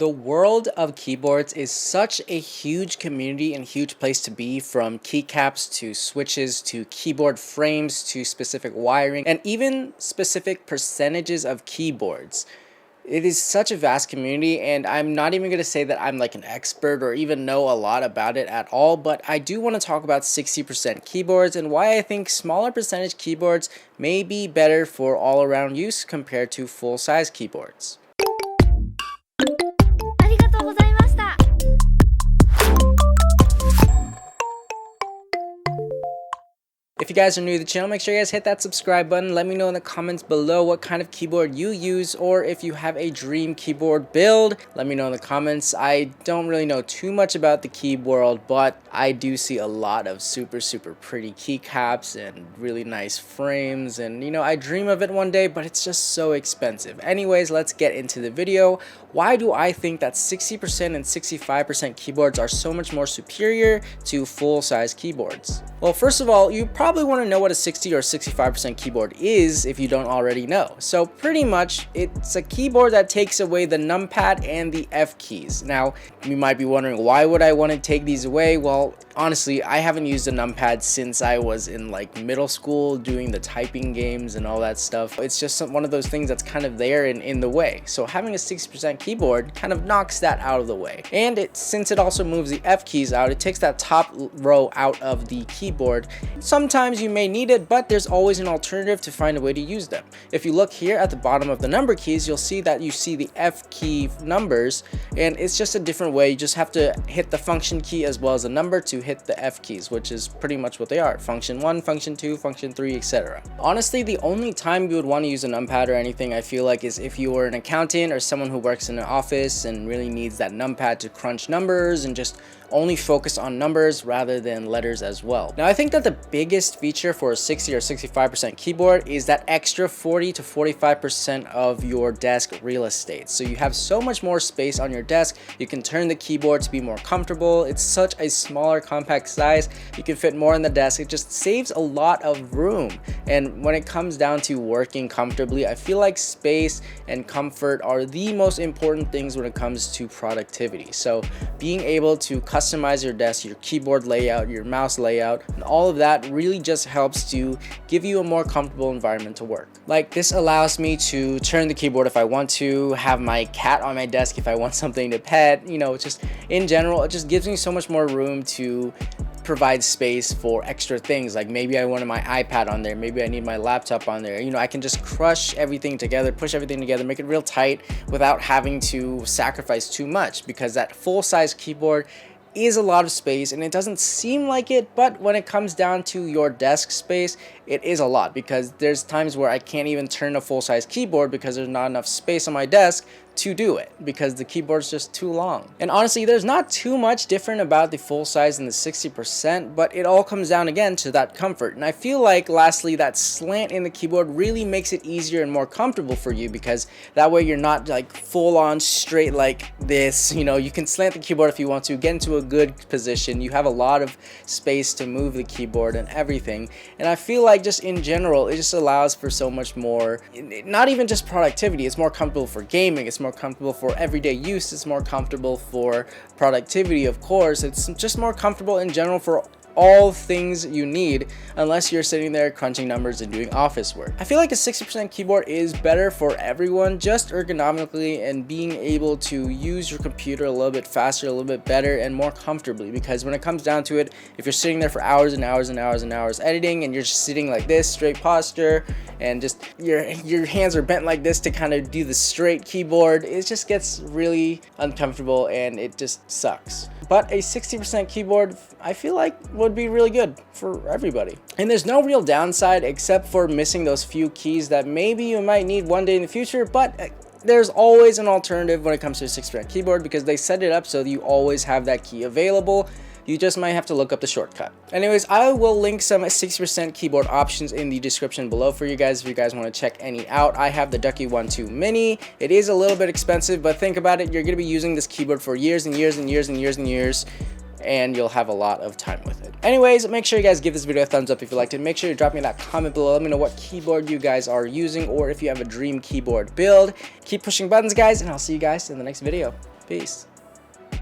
The world of keyboards is such a huge community and huge place to be, from keycaps to switches to keyboard frames to specific wiring and even specific percentages of keyboards. It is such a vast community, and I'm not even going to say that I'm like an expert or even know a lot about it at all, but I do want to talk about 60% keyboards and why I think smaller percentage keyboards may be better for all-around use compared to full-size keyboards. If you guys are new to the channel, make sure you guys hit that subscribe button. Let me know in the comments below what kind of keyboard you use, or if you have a dream keyboard build, let me know in the comments. I don't really know too much about the keyboard world, but I do see a lot of super pretty keycaps and really nice frames, and you know, I dream of it one day, but it's just so expensive. Anyways, let's get into the video. Why do I think that 60% and 65% keyboards are so much more superior to full-size keyboards? Well, first of all, you probably want to know what a 60 or 65% keyboard is if you don't already know. So pretty much, it's a keyboard that takes away the numpad and the F keys. Now, you might be wondering, why would I want to take these away? Well, honestly, I haven't used a numpad since I was in like middle school doing the typing games and all that stuff. It's just one of those things that's kind of there and in the way. So having a 60% keyboard kind of knocks that out of the way. And since it also moves the F keys out, it takes that top row out of the keyboard. Sometimes you may need it, but there's always an alternative to find a way to use them. If you look here at the bottom of the number keys, you'll see that you see the F key numbers, and it's just a different way. You just have to hit the function key as well as the number to hit the F keys, which is pretty much what they are: function 1, function 2, function 3, etc. Honestly, the only time you would want to use a numpad or anything, I feel like, is if you were an accountant or someone who works in an office and really needs that numpad to crunch numbers and just only focus on numbers rather than letters as well. Now, I think that the biggest feature for a 60 or 65% keyboard is that extra 40 to 45% of your desk real estate. So you have so much more space on your desk. You can turn the keyboard to be more comfortable. It's such a smaller, compact size. You can fit more on the desk. It just saves a lot of room. And when it comes down to working comfortably, I feel like space and comfort are the most important things when it comes to productivity. So being able to customize your desk, your keyboard layout, your mouse layout, and all of that really just helps to give you a more comfortable environment to work. Like, this allows me to turn the keyboard if I want to, have my cat on my desk if I want something to pet, you know, just in general, it just gives me so much more room to provide space for extra things. Like maybe I wanted my iPad on there, maybe I need my laptop on there. You know, I can just crush everything together, push everything together, make it real tight without having to sacrifice too much, because that full-size keyboard is a lot of space, and it doesn't seem like it, but when it comes down to your desk space, it is a lot, because there's times where I can't even turn a full-size keyboard because there's not enough space on my desk to do it, because the keyboard's just too long. And honestly, there's not too much different about the full size and the 60%, but it all comes down again to that comfort. And I feel like, lastly, that slant in the keyboard really makes it easier and more comfortable for you, because that way you're not like full on straight like this. You know, you can slant the keyboard if you want to, get into a good position. You have a lot of space to move the keyboard and everything. And I feel like just in general, it just allows for so much more, not even just productivity. It's more comfortable for gaming. It's more comfortable for everyday use. It's more comfortable for productivity, of course. It's just more comfortable in general for all things you need, unless you're sitting there crunching numbers and doing office work. I feel like a 60% keyboard is better for everyone, just ergonomically, and being able to use your computer a little bit faster, a little bit better, and more comfortably. Because when it comes down to it, if you're sitting there for hours and hours and hours and hours editing, and you're just sitting like this, straight posture, and just your hands are bent like this to kind of do the straight keyboard, it just gets really uncomfortable and it just sucks. But a 60% keyboard, I feel like, would be really good for everybody. And there's no real downside except for missing those few keys that maybe you might need one day in the future, but there's always an alternative when it comes to a 60% keyboard, because they set it up so that you always have that key available. You just might have to look up the shortcut. Anyways, I will link some 60% keyboard options in the description below for you guys if you guys want to check any out. I have the Ducky 1-2 Mini. It is a little bit expensive, but think about it. You're going to be using this keyboard for years and years and years and years and years, and you'll have a lot of time with it. Anyways, make sure you guys give this video a thumbs up if you liked it. Make sure you drop me that comment below. Let me know what keyboard you guys are using, or if you have a dream keyboard build. Keep pushing buttons, guys, and I'll see you guys in the next video. Peace.